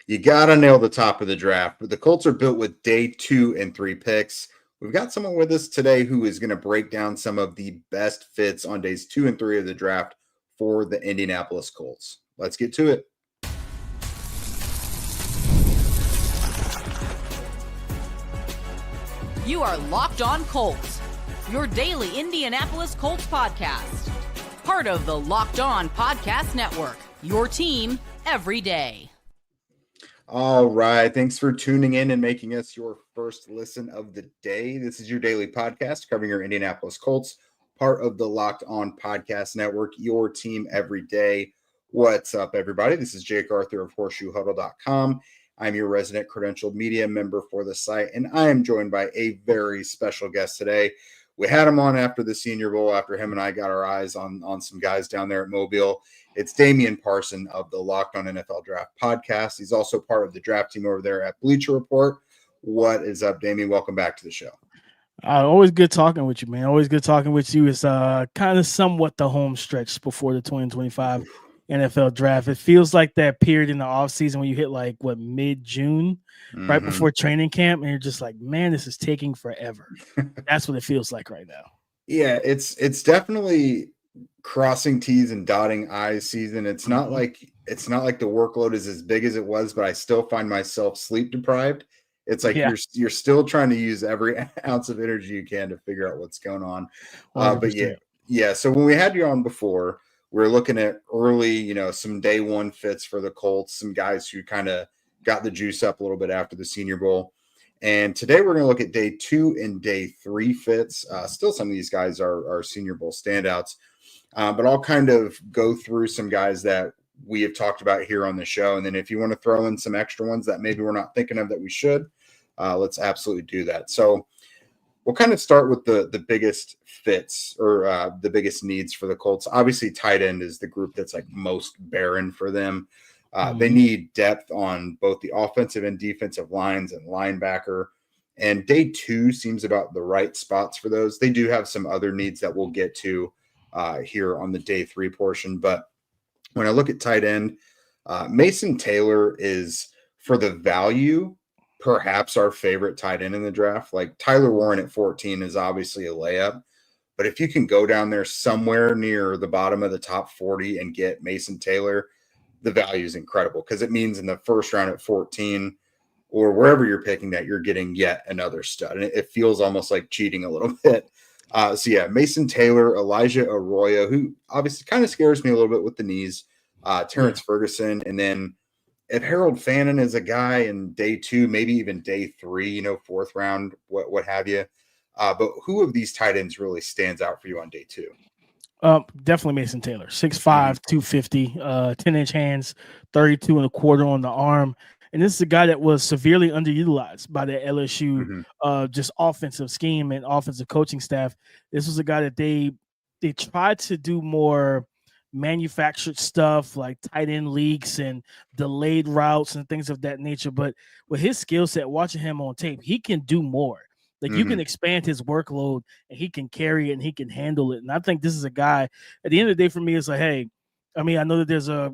You got to nail the top of the draft. But the Colts are built with day 2 and 3 picks. We've got someone with us today who is going to break down some of the best fits on days 2 and 3 of the draft for the Indianapolis Colts. Let's get to it. You are Locked On Colts, your daily Indianapolis Colts podcast. Part of the Locked On Podcast Network, your team every day. All right. Thanks for tuning in and making us your first listen of the day. This is your daily podcast covering your Indianapolis Colts, part of the Locked On Podcast Network, your team every day. What's up, everybody? This is Jake Arthur of horseshoehuddle.com. I'm your resident credentialed media member for the site, and I am joined by a very special guest today. We had him on after the Senior Bowl, after him and I got our eyes on some guys down there at Mobile. It's Damian Parson of the Locked On NFL Draft podcast. He's also part of the draft team over there at Bleacher Report. What is up, Damian? Welcome back to the show. Always good talking with you, man. Always good talking with you. It's kind of somewhat the home stretch before the 2025 NFL draft. It feels like that period in the offseason when you hit mid-June, right before training camp, and you're just like, man, this is taking forever. That's what it feels like right now. Yeah, it's definitely crossing T's and dotting I's season. It's not like the workload is as big as it was, but I still find myself sleep deprived. It's like you're still trying to use every ounce of energy you can to figure out what's going on. But yeah. So when we had you on before, we were looking at early, some day one fits for the Colts, some guys who kind of got the juice up a little bit after the Senior Bowl. And today we're going to look at day 2 and day 3 fits. Still, some of these guys are Senior Bowl standouts. But I'll kind of go through some guys that we have talked about here on the show. And then if you want to throw in some extra ones that maybe we're not thinking of that we should, let's absolutely do that. So we'll kind of start with the biggest fits or the biggest needs for the Colts. Obviously, tight end is the group that's like most barren for them. They need depth on both the offensive and defensive lines and linebacker. And day 2 seems about the right spots for those. They do have some other needs that we'll get to here on the day 3 portion. But when I look at tight end, Mason Taylor is, for the value, perhaps our favorite tight end in the draft. Like Tyler Warren at 14 is obviously a layup. But if you can go down there somewhere near the bottom of the top 40 and get Mason Taylor, the value is incredible because it means in the first round at 14 or wherever you're picking that, you're getting yet another stud. And it feels almost like cheating a little bit. Mason Taylor, Elijah Arroyo, who obviously kind of scares me a little bit with the knees, Terrence Ferguson. And then if Harold Fannin is a guy in day 2, maybe even day 3, 4th round, what have you. But who of these tight ends really stands out for you on day 2? Definitely Mason Taylor, 6'5", 250, 10-inch hands, 32 and a quarter on the arm. And this is a guy that was severely underutilized by the LSU just offensive scheme and offensive coaching staff. This was a guy that they tried to do more manufactured stuff like tight end leaks and delayed routes and things of that nature. But with his skill set, watching him on tape, he can do more. Like you can expand his workload and he can carry it and he can handle it. And I think this is a guy at the end of the day for me, it's like, hey, I mean, I know that there's a,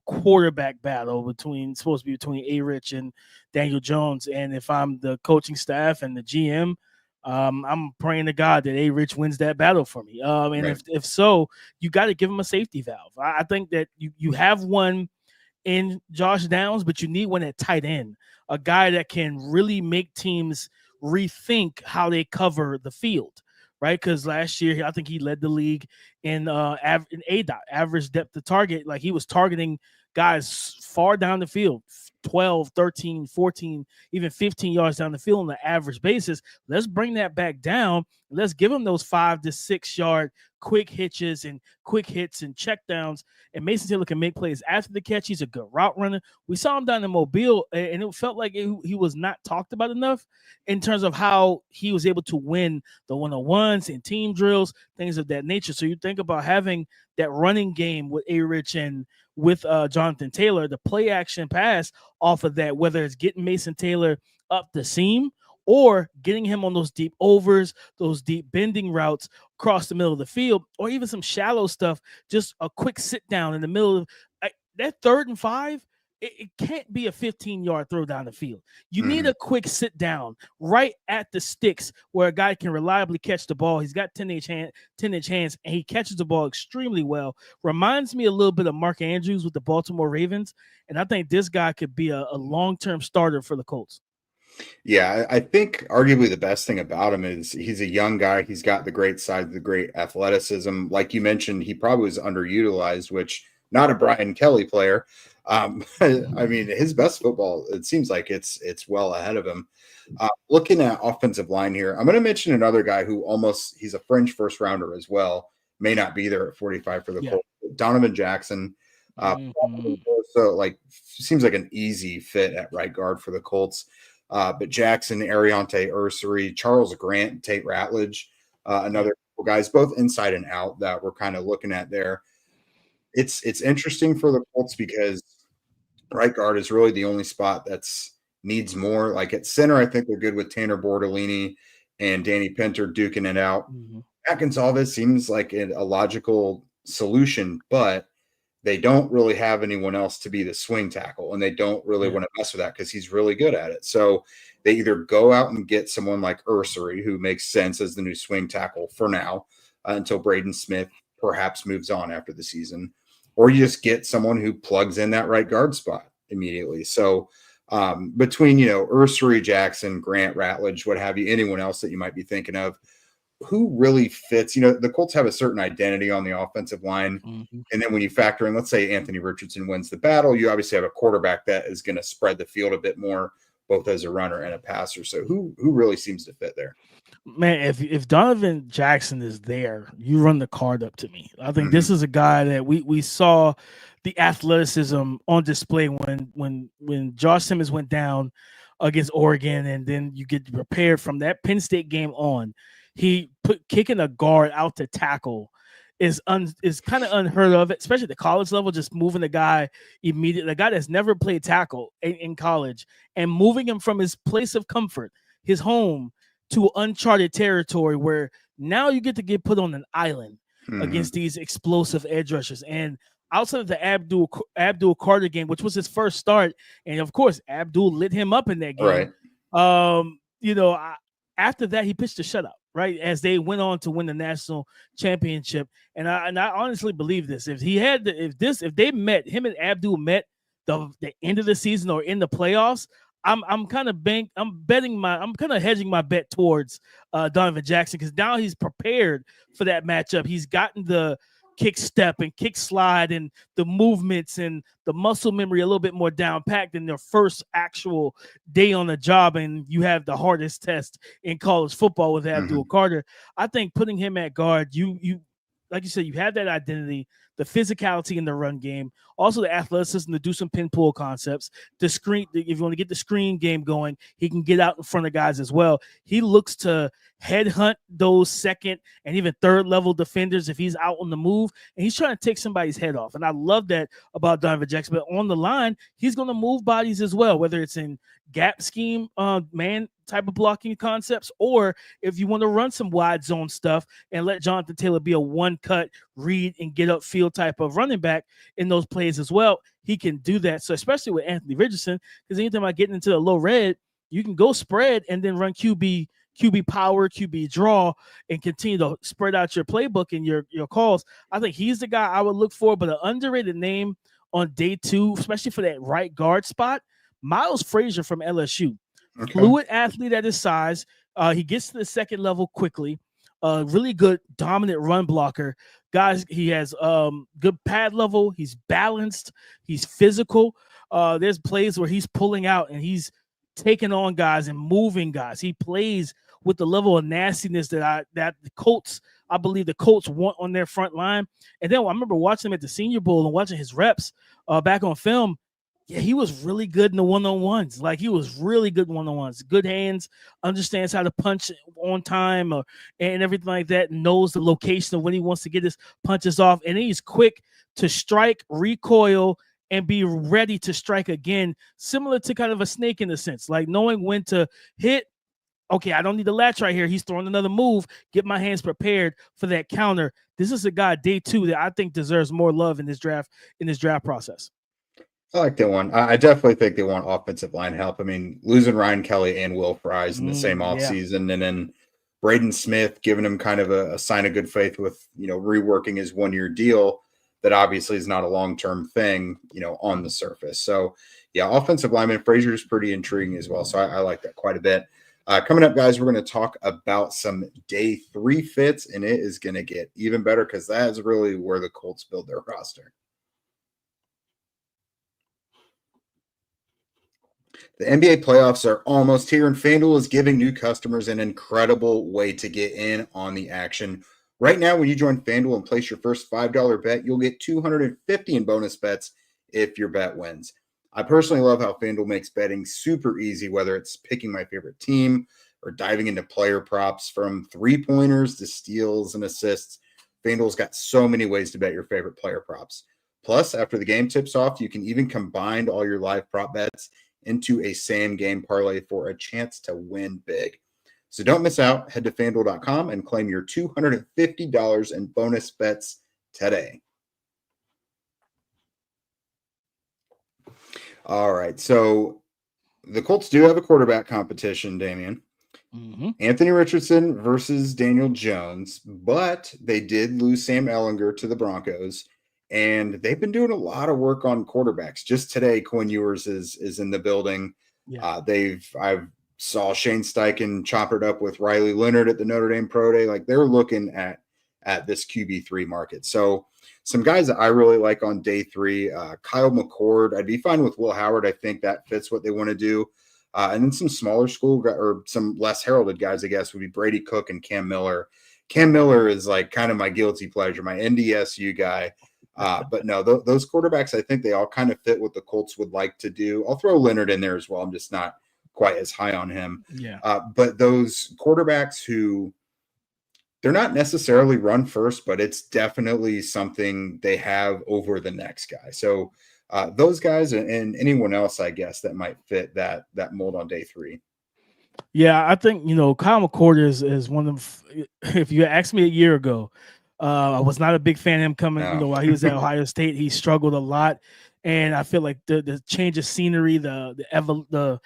quarterback battle supposed to be between A-Rich and Daniel Jones. And if I'm the coaching staff and the GM, I'm praying to God that A-Rich wins that battle for me. If so, you got to give him a safety valve. I think that you have one in Josh Downs, but you need one at tight end, a guy that can really make teams rethink how they cover the field, right? Because last year, I think he led the league in ADOT, average depth to target. Like he was targeting guys far down the field, 12, 13, 14, even 15 yards down the field on the average basis. Let's bring that back down. Let's give him those 5 to 6 yard quick hitches and quick hits and check downs. And Mason Taylor can make plays after the catch. He's a good route runner. We saw him down in Mobile, and it felt like he was not talked about enough in terms of how he was able to win the one-on-ones and team drills, things of that nature. So you think about having that running game with A-Rich and with Jonathan Taylor, the play action pass off of that, whether it's getting Mason Taylor up the seam or getting him on those deep overs, those deep bending routes across the middle of the field, or even some shallow stuff, just a quick sit down in the middle of that 3rd and 5. it can't be a 15-yard throw down the field. You Mm-hmm. need a quick sit down right at the sticks where a guy can reliably catch the ball. He's got 10-inch hands, and he catches the ball extremely well. Reminds me a little bit of Mark Andrews with the Baltimore Ravens, and I think this guy could be a long-term starter for the Colts. Yeah, I think arguably the best thing about him is he's a young guy. He's got the great size, the great athleticism. Like you mentioned, he probably was underutilized, which not a Brian Kelly player. I mean, his best football, it seems like it's well ahead of him. Looking at offensive line here, I'm going to mention another guy who he's a fringe first rounder as well. May not be there at 45 for the Colts. Donovan Jackson. So like seems like an easy fit at right guard for the Colts. But Jackson, Ariante Ursary, Charles Grant, Tate Ratledge, another couple guys, both inside and out that we're kind of looking at there. It's interesting for the Colts because right guard is really the only spot that's needs more. Like at center, I think they're good with Tanner Bordolini and Danny Pinter duking it out. Matt Gonzalez seems like a logical solution, but they don't really have anyone else to be the swing tackle, and they don't really want to mess with that because he's really good at it. So they either go out and get someone like Ursary, who makes sense as the new swing tackle for now, until Braden Smith perhaps moves on after the season, or you just get someone who plugs in that right guard spot immediately. So between, Ursary, Jackson, Grant, Ratledge, what have you, anyone else that you might be thinking of, who really fits? The Colts have a certain identity on the offensive line. And then when you factor in, let's say Anthony Richardson wins the battle, you obviously have a quarterback that is going to spread the field a bit more, both as a runner and a passer. So who really seems to fit there? Man, if Donovan Jackson is there, you run the card up to me. I think this is a guy that we saw the athleticism on display when Josh Simmons went down against Oregon, and then you get prepared from that Penn State game on. He kicking a guard out to tackle is kind of unheard of, especially at the college level, just moving the guy immediately, a guy that's never played tackle in college, and moving him from his place of comfort, his home, to uncharted territory where now you get to get put on an island against these explosive edge rushers. And outside of the Abdul Carter game, which was his first start, and of course Abdul lit him up in that game. Right. After that, he pitched a shutout, right, as they went on to win the national championship. And I honestly believe this: if they met, him and Abdul met the end of the season or in the playoffs, I'm kind of hedging my bet towards Donovan Jackson, because now he's prepared for that matchup. He's gotten the kick step and kick slide and the movements and the muscle memory a little bit more down packed than their first actual day on the job. And you have the hardest test in college football with Abdul Carter. I think putting him at guard, you like you said, you have that identity, the physicality in the run game, also the athleticism to do some pin pull concepts. The screen, if you want to get the screen game going, he can get out in front of guys as well. He looks to headhunt those second and even third level defenders if he's out on the move, and he's trying to take somebody's head off. And I love that about Donovan Jackson. But on the line, he's going to move bodies as well, whether it's in gap scheme, man type of blocking concepts, or if you want to run some wide zone stuff and let Jonathan Taylor be a one cut read and get upfield type of running back in those plays as well, he can do that. So especially with Anthony Richardson, because anytime I get into the low red, you can go spread and then run QB power, QB draw, and continue to spread out your playbook and your calls. I think he's the guy I would look for. But an underrated name on day two, especially for that right guard spot, Miles Frazier from LSU. Okay. Fluid athlete at his size. He gets to the second level quickly. Really good dominant run blocker. Guys, he has good pad level. He's balanced. He's physical. There's plays where he's pulling out and he's taking on guys and moving guys. He plays with the level of nastiness that the Colts, I believe the Colts want on their front line. And then I remember watching him at the Senior Bowl and watching his reps back on film. Yeah, he was really good in the one-on-ones. Like, he was really good in one-on-ones. Good hands, understands how to punch on time and everything like that, knows the location of when he wants to get his punches off. And he's quick to strike, recoil, and be ready to strike again, similar to kind of a snake in a sense, like knowing when to hit. Okay, I don't need the latch right here. He's throwing another move. Get my hands prepared for that counter. This is a guy day two that I think deserves more love in this draft process. I like that one. I definitely think they want offensive line help. I mean, losing Ryan Kelly and Will Fries in the same Yeah. offseason, and then Braden Smith giving him kind of a sign of good faith with, reworking his 1-year deal that obviously is not a long-term thing, on the surface. So, yeah, offensive lineman Frazier is pretty intriguing as well. So I like that quite a bit. Coming up, guys, we're going to talk about some day 3 fits, and it is going to get even better because that is really where the Colts build their roster. The NBA playoffs are almost here, and FanDuel is giving new customers an incredible way to get in on the action. Right now, when you join FanDuel and place your first $5 bet, you'll get $250 in bonus bets if your bet wins. I personally love how FanDuel makes betting super easy, whether it's picking my favorite team or diving into player props, from 3-pointers to steals and assists. FanDuel's got so many ways to bet your favorite player props. Plus, after the game tips off, you can even combine all your live prop bets into a same game parlay for a chance to win big. So don't miss out. Head to FanDuel.com and claim your $250 in bonus bets today. All right. So the Colts do have a quarterback competition, Damian. Anthony Richardson versus Daniel Jones, but they did lose Sam Ehlinger to the Broncos. And they've been doing a lot of work on quarterbacks. Just today, Quinn Ewers is in the building. Yeah. I've saw Shane Steichen choppered up with Riley Leonard at the Notre Dame Pro Day. Like, they're looking at this QB3 market. So some guys that I really like on day 3, Kyle McCord. I'd be fine with Will Howard. I think that fits what they want to do. And then some smaller school or some less heralded guys, I guess, would be Brady Cook and Cam Miller. Cam Miller is like kind of my guilty pleasure, my NDSU guy. But no, those quarterbacks, I think they all kind of fit what the Colts would like to do. I'll throw Leonard in there as well. I'm just not quite as high on him. Yeah. But those quarterbacks who, they're not necessarily run first, but it's definitely something they have over the next guy. So those guys and anyone else, I guess, that might fit that mold on day 3. Yeah, I think, Kyle McCord is one of, if you asked me a year ago, I was not a big fan of him coming, while he was at Ohio State. He struggled a lot. And I feel like the change of scenery, the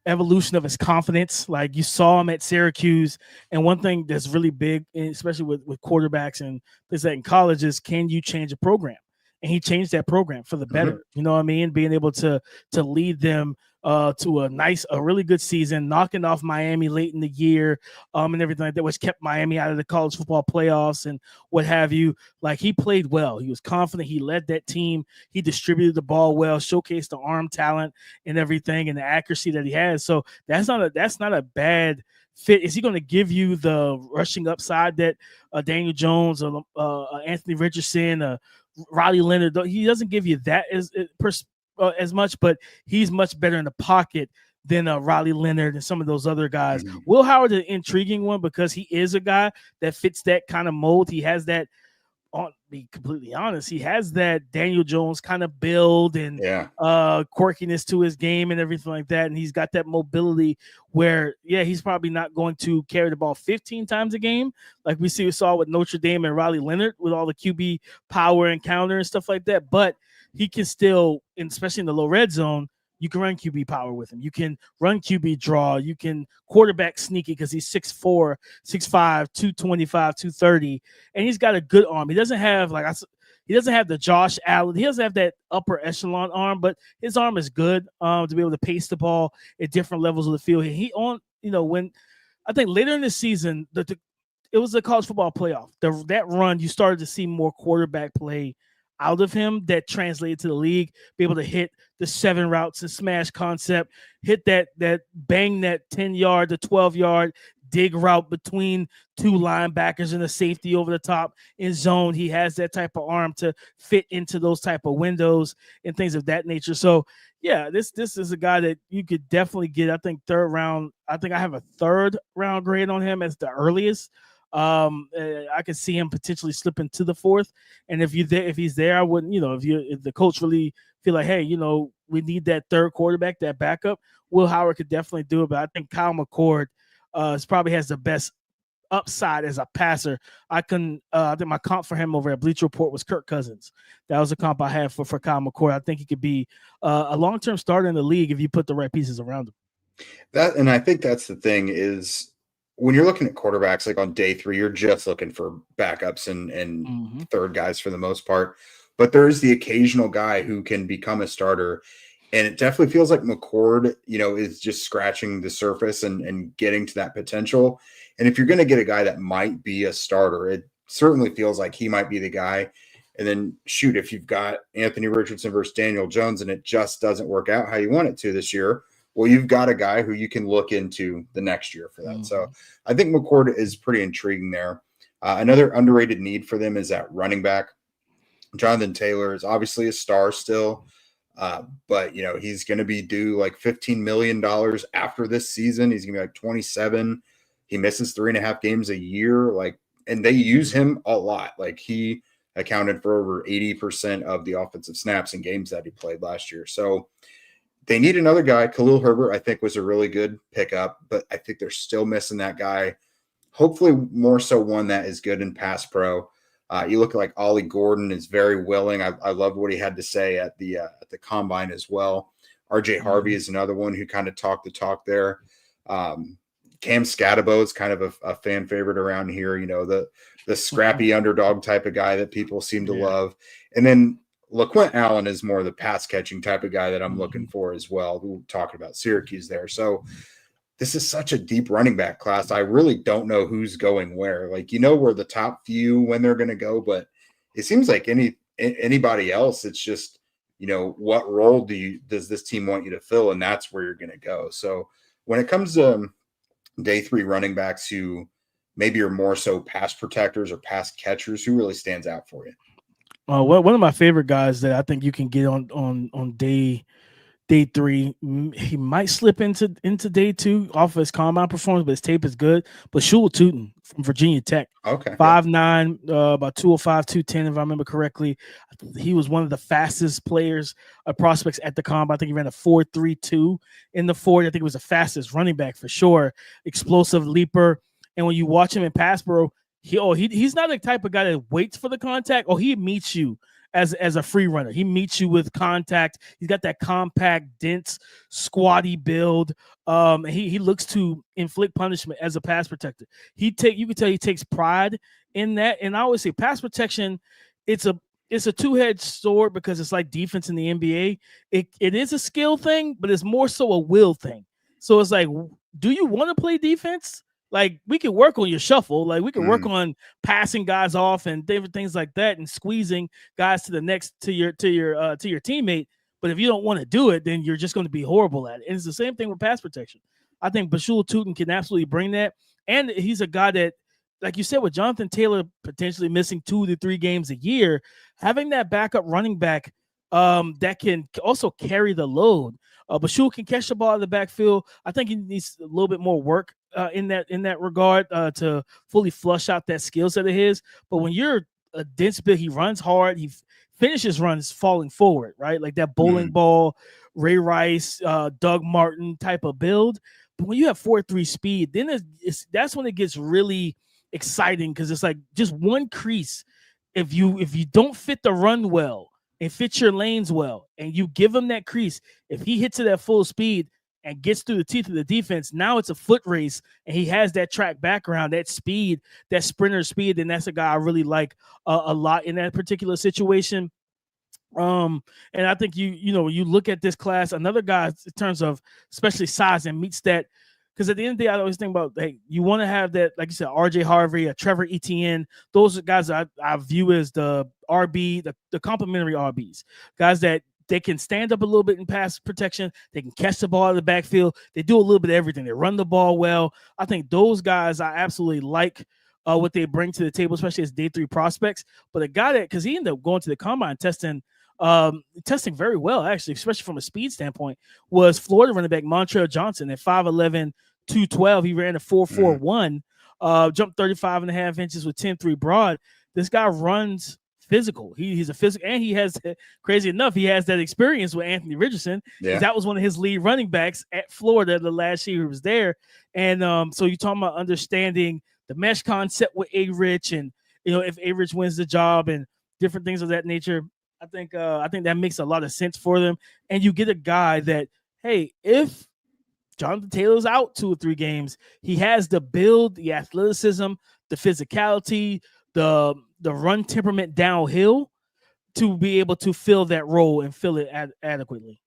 evolution of his confidence, like you saw him at Syracuse. And one thing that's really big, especially with quarterbacks and things like in college, is can you change a program? And he changed that program for the better. You know what I mean? Being able to lead them to a really good season, knocking off Miami late in the year, and everything like that, which kept Miami out of the college football playoffs and what have you. Like, he played well. He was confident. He led that team. He distributed the ball well, showcased the arm talent and everything, and the accuracy that he has. So that's not a bad fit. Is he going to give you the rushing upside that Daniel Jones or Anthony Richardson, Riley Leonard? He doesn't give you that as much, but he's much better in the pocket than Riley Leonard and some of those other guys. Will Howard is an intriguing one because he is a guy that fits that kind of mold. He has that, to be completely honest, he has that Daniel Jones kind of build and quirkiness to his game and everything like that. And he's got that mobility where, he's probably not going to carry the ball 15 times a game like we saw with Notre Dame and Riley Leonard with all the QB power and counter and stuff like that. But he can still, especially in the low red zone, you can run QB power with him. You can run QB draw. You can quarterback sneaky because he's 6'4", 6'5", 225, 230, and he's got a good arm. He doesn't have the Josh Allen. He doesn't have that upper echelon arm, but his arm is good to be able to pace the ball at different levels of the field. When I think later in the season, it was the college football playoff. That run, you started to see more quarterback play out of him that translated to the league, be able to hit the 7 routes and smash concept, hit that bang that 10-yard to 12-yard dig route between 2 linebackers and a safety over the top in zone. He has that type of arm to fit into those type of windows and things of that nature. So this is a guy that you could definitely get. I think 3rd round. I think I have a 3rd round grade on him as the earliest. I could see him potentially slipping to the 4th. And if he's there, I wouldn't, if the Colts really feel like, hey, we need that 3rd quarterback, that backup, Will Howard could definitely do it. But I think Kyle McCord probably has the best upside as a passer. I think my comp for him over at Bleacher Report was Kirk Cousins. That was a comp I had for Kyle McCord. I think he could be a long-term starter in the league if you put the right pieces around him. And I think that's the thing is when you're looking at quarterbacks, like on day 3, you're just looking for backups and third guys for the most part. But there is the occasional guy who can become a starter. And it definitely feels like McCord, is just scratching the surface and getting to that potential. And if you're going to get a guy that might be a starter, it certainly feels like he might be the guy. And then shoot, if you've got Anthony Richardson versus Daniel Jones and it just doesn't work out how you want it to this year, well, you've got a guy who you can look into the next year for that. So I think McCord is pretty intriguing there. Another underrated need for them is that running back. Jonathan Taylor is obviously a star still, but he's going to be due like $15 million after this season. He's going to be like 27. He misses 3.5 games a year. And they use him a lot. Like he accounted for over 80% of the offensive snaps in games that he played last year. So they need another guy. Khalil Herbert, I think, was a really good pickup, but I think they're still missing that guy. Hopefully more so one that is good in pass pro. You look like Ollie Gordon is very willing. I loved what he had to say at the combine as well. RJ Harvey is another one who kind of talked the talk there. Cam Scatabo is kind of a fan favorite around here. The scrappy underdog type of guy that people seem to love. And then LaQuint Allen is more the pass catching type of guy that I'm looking for as well. We're talking about Syracuse there. So this is such a deep running back class. I really don't know who's going where. Where the top few when they're going to go, but it seems like anybody else, it's just, what role does this team want you to fill? And that's where you're going to go. So when it comes to day 3 running backs who maybe are more so pass protectors or pass catchers, who really stands out for you? One of my favorite guys that I think you can get on day 3, he might slip into day 2 off of his combine performance, but his tape is good. But Shul Tootin from Virginia Tech, 5'9", about 205, 210, if I remember correctly. He was one of the fastest players, prospects at the combine. I think he ran a 4.32 in the 40. I think he was the fastest running back for sure. Explosive leaper. And when you watch him in pass pro, he's not the type of guy that waits for the contact. He meets you as a free runner. He meets you with contact. He's got that compact, dense, squatty build. He looks to inflict punishment as a pass protector. You can tell he takes pride in that. And I always say pass protection, it's a two-edged sword because it's like defense in the NBA. It is a skill thing, but it's more so a will thing. So it's like, do you want to play defense? We can work on your shuffle. We can work on passing guys off and different things like that and squeezing guys to your teammate. But if you don't want to do it, then you're just going to be horrible at it. And it's the same thing with pass protection. I think Bashul Tootin can absolutely bring that. And he's a guy that, like you said, with Jonathan Taylor potentially missing 2 to 3 games a year, having that backup running back that can also carry the load. Bashul can catch the ball out of the backfield. I think he needs a little bit more work in that regard to fully flush out that skill set of his. But when you're a dense build, he runs hard. He finishes runs falling forward, right? Like that bowling ball, Ray Rice, Doug Martin type of build. But when you have 4.3 speed, then that's when it gets really exciting because it's like just one crease. If you don't fit the run well and fit your lanes well, and you give him that crease, if he hits it at full speed and gets through the teeth of the defense, now it's a foot race, and he has that track background, that speed, that sprinter speed, and that's a guy I really like a lot in that particular situation. And I think you look at this class, another guy in terms of especially size and meets that, because at the end of the day, I always think about, hey, you want to have that, like you said, RJ Harvey, a Trevor Etienne. Those are guys I view as the RB, the complementary RBs, guys that they can stand up a little bit in pass protection. They can catch the ball out of the backfield. They do a little bit of everything. They run the ball well. I think those guys, I absolutely like what they bring to the table, especially as day 3 prospects. But a guy that, because he ended up going to the combine testing very well, actually, especially from a speed standpoint, was Florida running back Montrell Johnson at 5'11", 212. He ran a 4.41, jumped 35.5 inches with 10.3 broad. This guy runs physical. He's a physical, and he has, crazy enough, he has that experience with Anthony Richardson. Yeah. That was one of his lead running backs at Florida the last year he was there. And so you're talking about understanding the mesh concept with A-Rich, and if A-Rich wins the job and different things of that nature, I think that makes a lot of sense for them. And you get a guy that, hey, if Jonathan Taylor's out 2 or 3 games, he has the build, the athleticism, the physicality, the run temperament downhill to be able to fill that role and fill it adequately.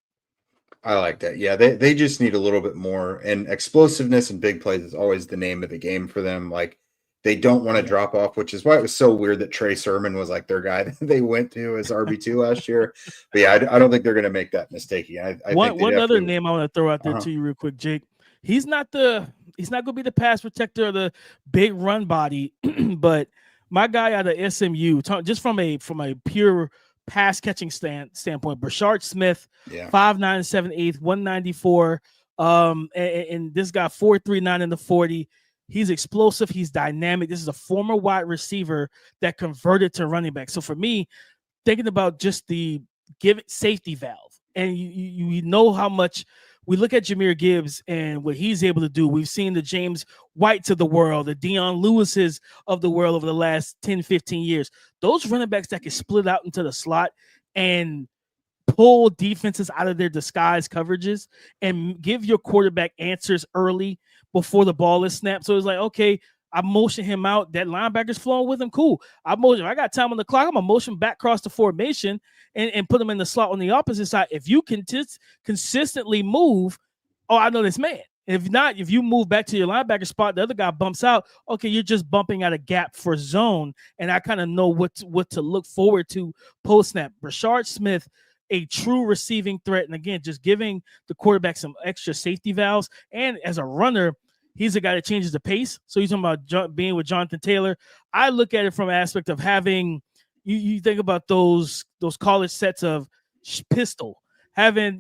I like that. Yeah, they just need a little bit more, and explosiveness and big plays is always the name of the game for them. Like, they don't want to drop off, which is why it was so weird that Trey Sermon was like their guy that they went to as RB2 last year. But yeah, I don't think they're going to make that mistake again. I think one other name I want to throw out there to you real quick, Jake. He's not going to be the pass protector or the big run body, but my guy out of SMU, just from a pure pass catching standpoint, Brashard Smith, 5'9", 7/8", 194. And this guy 4.39 in the 40. He's explosive. He's dynamic. This is a former wide receiver that converted to running back. So for me, thinking about just the safety valve, and you know how much we look at Jahmyr Gibbs and what he's able to do. We've seen the James Whites of the world, the Dion Lewises of the world over the last 10, 15 years. Those running backs that can split out into the slot and pull defenses out of their disguise coverages and give your quarterback answers early before the ball is snapped. So it's like, okay, I motion him out. That linebacker's flowing with him. Cool. I got time on the clock. I'm going to motion back across the formation and put him in the slot on the opposite side. If you can consistently move, I know this man. If not, if you move back to your linebacker spot, the other guy bumps out. Okay, you're just bumping out a gap for zone, and I kind of know what to look forward to post snap. Brashard Smith, a true receiving threat, and again, just giving the quarterback some extra safety valves. And as a runner, he's a guy that changes the pace. So you're talking about being with Jonathan Taylor. I look at it from an aspect of having you think about those college sets of pistol, having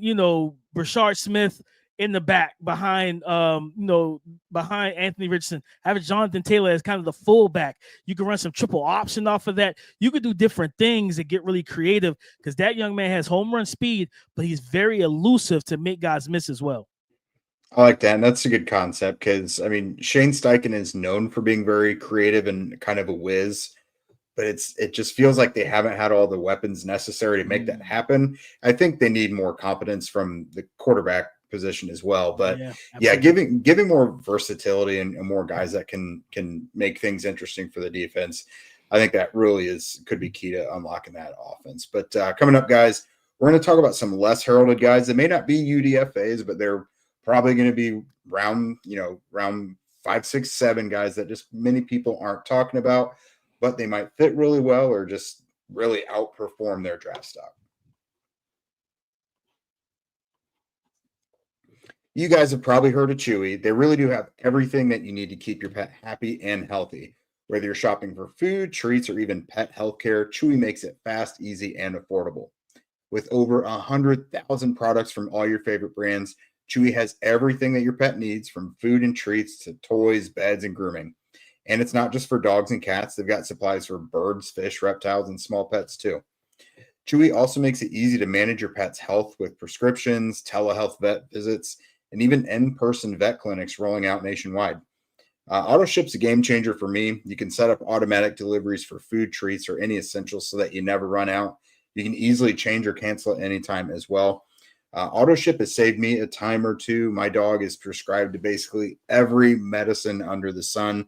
Brashard Smith in the back behind Anthony Richardson, having Jonathan Taylor as kind of the fullback. You can run some triple option off of that. You could do different things and get really creative because that young man has home run speed, but he's very elusive to make guys miss as well. I like that, and that's a good concept because, I mean, Shane Steichen is known for being very creative and kind of a whiz, but it just feels like they haven't had all the weapons necessary to make that happen. I think they need more competence from the quarterback position as well. But giving more versatility and more guys that can make things interesting for the defense, I think that really could be key to unlocking that offense. But coming up, guys, we're going to talk about some less heralded guys that may not be UDFAs, but they're probably going to be round 5, 6, 7 guys that just many people aren't talking about, but they might fit really well or just really outperform their draft stock. You guys have probably heard of Chewy. They really do have everything that you need to keep your pet happy and healthy. Whether you're shopping for food, treats, or even pet healthcare, Chewy makes it fast, easy, and affordable. With over 100,000 products from all your favorite brands, Chewy has everything that your pet needs, from food and treats to toys, beds, and grooming. And it's not just for dogs and cats. They've got supplies for birds, fish, reptiles, and small pets too. Chewy also makes it easy to manage your pet's health with prescriptions, telehealth vet visits, and even in-person vet clinics rolling out nationwide. AutoShip's a game changer for me. You can set up automatic deliveries for food, treats, or any essentials so that you never run out. You can easily change or cancel at any time as well. AutoShip has saved me a time or two. My dog is prescribed to basically every medicine under the sun.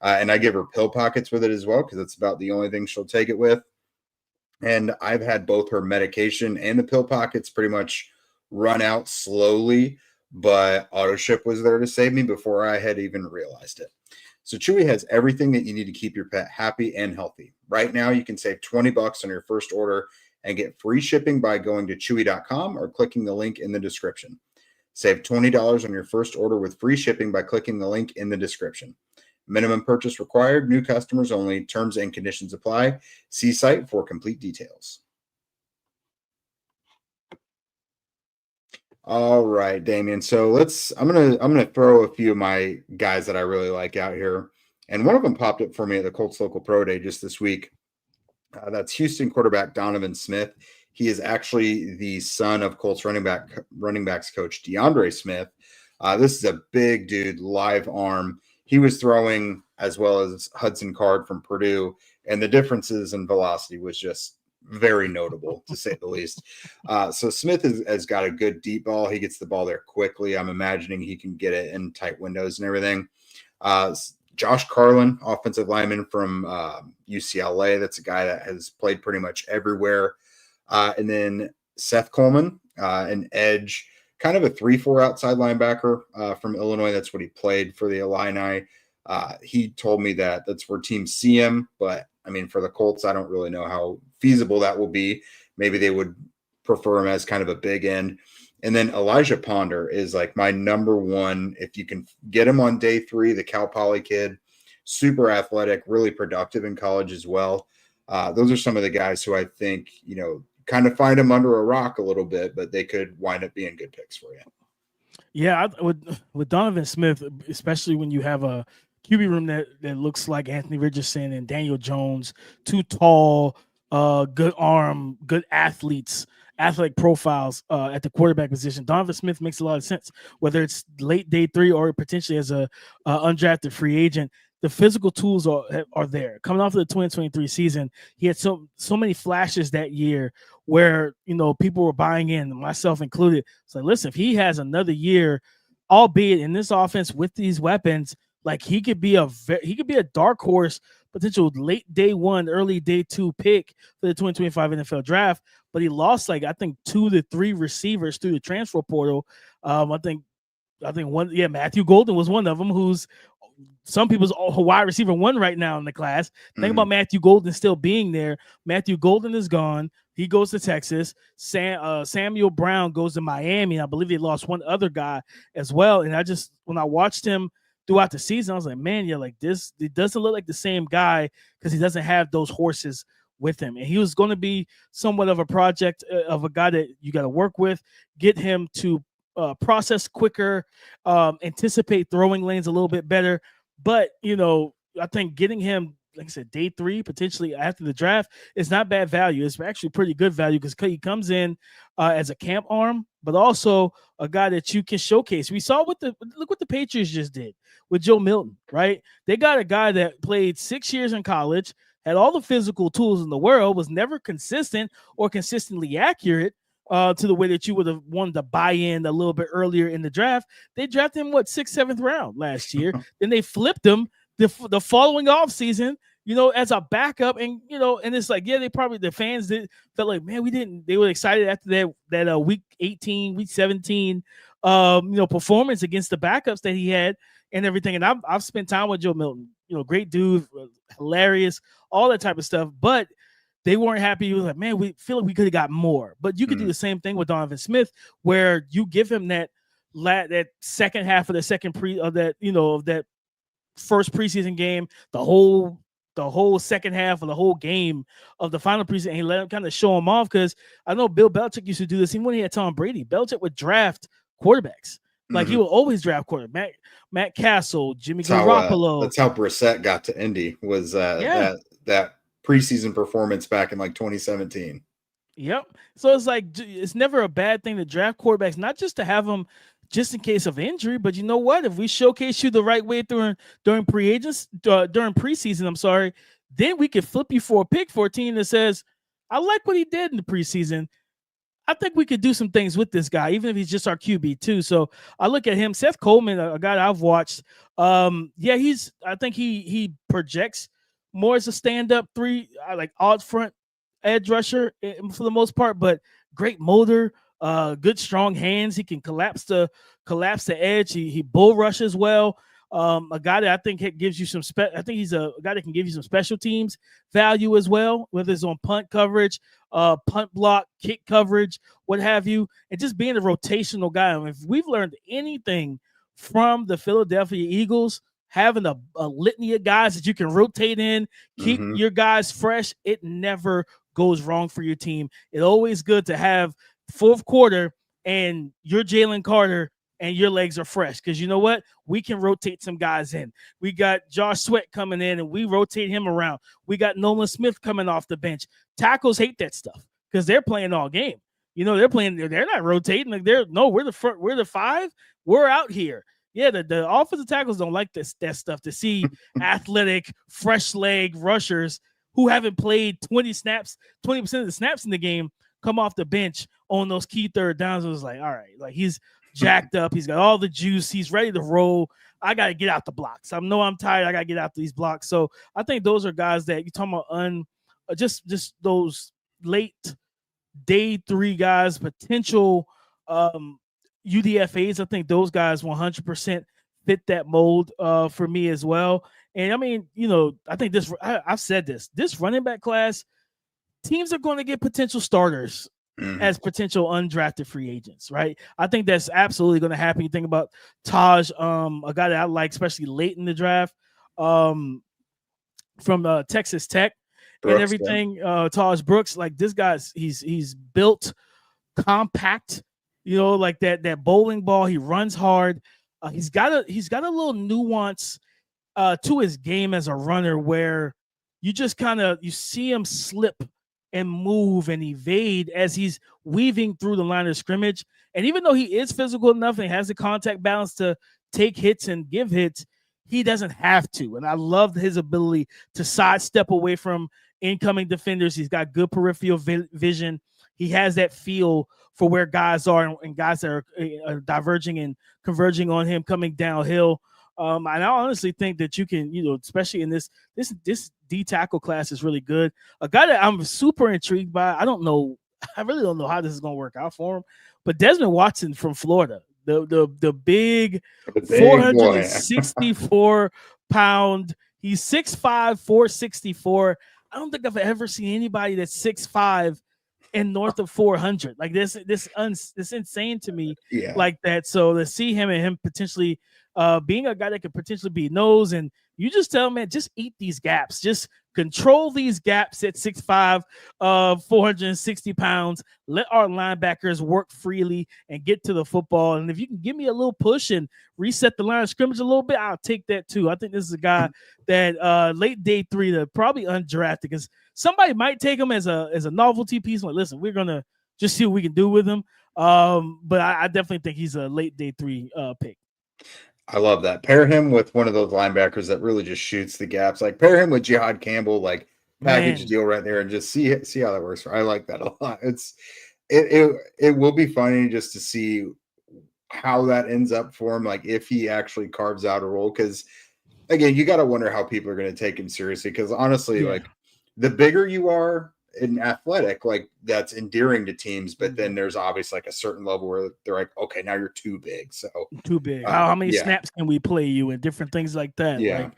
And I give her pill pockets with it as well because it's about the only thing she'll take it with. And I've had both her medication and the pill pockets pretty much run out slowly, but AutoShip was there to save me before I had even realized it. So Chewy has everything that you need to keep your pet happy and healthy. Right now, you can save $20 on your first order and get free shipping by going to chewy.com or clicking the link in the description. Save $20 on your first order with free shipping by clicking the link in the description. Minimum purchase required, new customers only, terms and conditions apply. See site for complete details. All right, Damian. So I'm gonna throw a few of my guys that I really like out here. And one of them popped up for me at the Colts Local Pro Day just this week. That's Houston quarterback Donovan Smith. He is actually the son of Colts running backs coach DeAndre Smith. This is a big dude, live arm. he was throwing as well as Hudson Card from Purdue, and the differences in velocity was just very notable, to say the least. So Smith has got a good deep ball. He gets the ball there quickly. I'm imagining he can get it in tight windows and everything. Josh Carlin, offensive lineman from UCLA. That's a guy that has played pretty much everywhere. And then Seth Coleman, an edge, kind of a 3-4 outside linebacker from Illinois. That's what he played for the Illini. He told me that that's where teams see him. But, I mean, for the Colts, I don't really know how feasible that will be. Maybe they would prefer him as kind of a big end. And then Elijah Ponder is like my number one. If you can get him on day 3, the Cal Poly kid, super athletic, really productive in college as well. Those are some of the guys who I think, kind of find them under a rock a little bit, but they could wind up being good picks for you. Yeah, with Donovan Smith, especially when you have a QB room that looks like Anthony Richardson and Daniel Jones, too tall, good arm, good athletic profiles at the quarterback position. Donovan Smith makes a lot of sense, whether it's late day 3 or potentially as a undrafted free agent. The physical tools are there. Coming off of the 2023 season, he had so many flashes that year where people were buying in, myself included. So listen, if he has another year, albeit in this offense with these weapons, like he could be a dark horse, potential late day 1, early day 2 pick for the 2025 NFL draft. But he lost I think 2 to 3 receivers through the transfer portal. I think one, Matthew Golden was one of them, who's some people's wide receiver 1 right now in the class. Think about Matthew Golden still being there. Matthew Golden is gone. He goes to Texas. Samuel Brown goes to Miami. I believe they lost one other guy as well. And when I watched him throughout the season, I was like, man, this, it doesn't look like the same guy because he doesn't have those horses with him. And he was going to be somewhat of a project of a guy that you got to work with, get him to process quicker, anticipate throwing lanes a little bit better. But, I think getting him, like I said, day 3, potentially after the draft, is not bad value. It's actually pretty good value because he comes in as a camp arm, but also a guy that you can showcase. We saw look what the Patriots just did with Joe Milton, right? They got a guy that played 6 years in college, had all the physical tools in the world, was never consistent or consistently accurate to the way that you would have wanted to buy in a little bit earlier in the draft. They drafted him, 6th, 7th round last year. Then they flipped him the following offseason, as a backup. And, and it's like, the fans felt like, man, they were excited after that week 18, week 17, performance against the backups that he had and everything. And I've spent time with Joe Milton, great dude, hilarious, all that type of stuff. But they weren't happy. He was like, man, we feel like we could have got more. But you could do the same thing with Donovan Smith, where you give him that second half of the that first preseason game, the whole second half of the whole game of the final preseason, and he let him kind of show him off. Because I know Bill Belichick used to do this even when he had Tom Brady. Belichick would draft quarterbacks. Like he will always draft quarterback. Matt Castle, Jimmy Garoppolo. That's how Brissett got to Indy, was that preseason performance back in 2017. Yep. So it's like, it's never a bad thing to draft quarterbacks, not just to have them just in case of injury, but you know what? If we showcase you the right way during preseason, then we could flip you for a pick for a team that says, I like what he did in the preseason. I think we could do some things with this guy, even if he's just our QB too. So I look at him, Seth Coleman, a guy that I've watched. I think he projects more as a stand-up 3, like odd front edge rusher for the most part, but great motor, good strong hands. He can collapse the edge. He bull rushes well. A guy that I think gives you I think he's a guy that can give you some special teams value as well, whether it's on punt coverage, punt block, kick coverage, what have you, and just being a rotational guy. I mean, if we've learned anything from the Philadelphia Eagles, having a litany of guys that you can rotate in, keep your guys fresh, it never goes wrong for your team. It's always good to have fourth quarter and you're Jalen Carter and your legs are fresh, because you know what? We can rotate some guys in. We got Josh Sweat coming in and we rotate him around. We got Nolan Smith coming off the bench. Tackles hate that stuff because they're playing all game. They're not rotating. Like we're the 5. We're out here. Yeah, the offensive tackles don't like that stuff. To see athletic, fresh leg rushers who haven't played 20% of the snaps in the game come off the bench on those key third downs. It was like, all right, like he's jacked up. He's got all the juice. He's ready to roll. I got to get out the blocks. I'm tired. I got to get out these blocks. So I think those are guys that you're talking about just those late day 3 guys, potential UDFAs. I think those guys 100% fit that mold for me as well. And I mean, I think I've said this running back class, teams are going to get potential starters as potential undrafted free agents, right? I think that's absolutely going to happen. You think about Taj, a guy that I like, especially late in the draft, from Texas Tech Brooks, and everything. Yeah. Taj Brooks, like this guy's, he's built compact, like that bowling ball. He runs hard. He's got a little nuance to his game as a runner, where you just you see him slip and move and evade as he's weaving through the line of scrimmage. And even though he is physical enough and has the contact balance to take hits and give hits, he doesn't have to. And I love his ability to sidestep away from incoming defenders. He's got good peripheral vision. He has that feel for where guys are and guys that are diverging and converging on him coming downhill. And I honestly think that you can, especially in this D tackle class is really good. A guy that I'm super intrigued by. I really don't know how this is going to work out for him, but Desmond Watson from Florida, the big 464 pound. He's 6'5", 464. I don't think I've ever seen anybody that's 6'5" and north of 400. Like this insane to me. Yeah. Like that. So to see him potentially being a guy that could potentially be nose, and you just tell him, man, just eat these gaps, just control these gaps at 6'5", 460 pounds. Let our linebackers work freely and get to the football. And if you can give me a little push and reset the line of scrimmage a little bit, I'll take that too. I think this is a guy that late day 3 that probably undrafted, because somebody might take him as a novelty piece. Like, listen, we're gonna just see what we can do with him. But I definitely think he's a late day 3 pick. I love that. Pair him with one of those linebackers that really just shoots the gaps. Like pair him with Jihad Campbell, like package deal right there, and just see how that works. I like that a lot. It will be funny just to see how that ends up for him. Like if he actually carves out a role, because again, you got to wonder how people are going to take him seriously. Because honestly, like the bigger you are in athletic, like that's endearing to teams, but then there's obviously like a certain level where they're like, okay, now you're too big. So too big. How many snaps can we play you and different things like that? Yeah. Like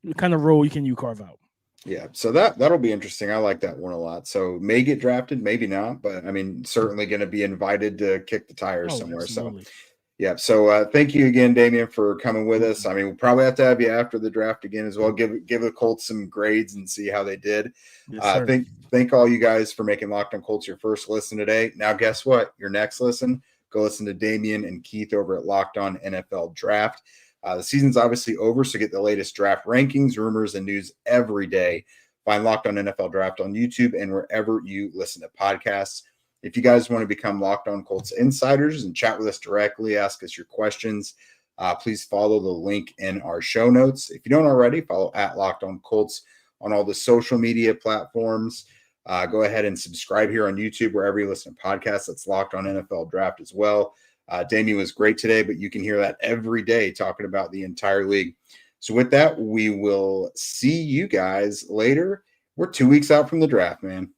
what kind of role can you carve out? Yeah. So that'll be interesting. I like that one a lot. So may get drafted, maybe not, but I mean, certainly going to be invited to kick the tires somewhere. Absolutely. So yeah. So thank you again, Damian, for coming with us. I mean, we'll probably have to have you after the draft again as well. Give the Colts some grades and see how they did. Yes, Thank all you guys for making Locked On Colts your first listen today. Now, guess what? Your next listen, go listen to Damian and Keith over at Locked On NFL Draft. The season's obviously over, so get the latest draft rankings, rumors, and news every day. Find Locked On NFL Draft on YouTube and wherever you listen to podcasts. If you guys want to become Locked On Colts insiders and chat with us directly, ask us your questions, please follow the link in our show notes. If you don't already, follow at Locked On Colts on all the social media platforms. Go ahead and subscribe here on YouTube, wherever you listen to podcasts. That's Locked On NFL Draft as well. Damian was great today, but you can hear that every day talking about the entire league. So with that, we will see you guys later. We're 2 weeks out from the draft, man.